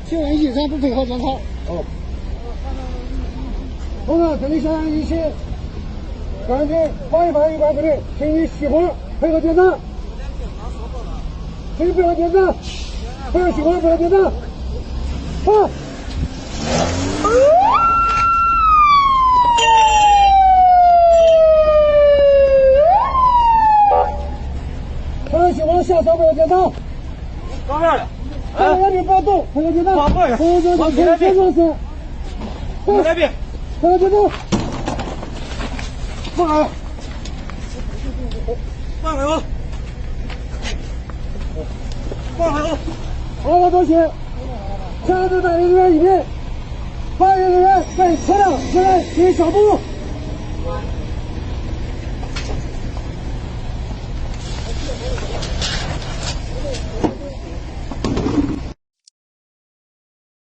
请问一场不配合检查。哦。同志，这里现在一起，赶紧换一班一班部队，请你熄火，配合检查。请配合检查，不要熄火，配合检查。好。配合熄火，下车配合检查。到这儿了。这个人不要动，配合检查。放过来。配合检查，配合检查是。过来别。配合检查。放开。放开我。放开我。好好多谢。强制带领人员一边，法院人员在车辆前来进行消毒。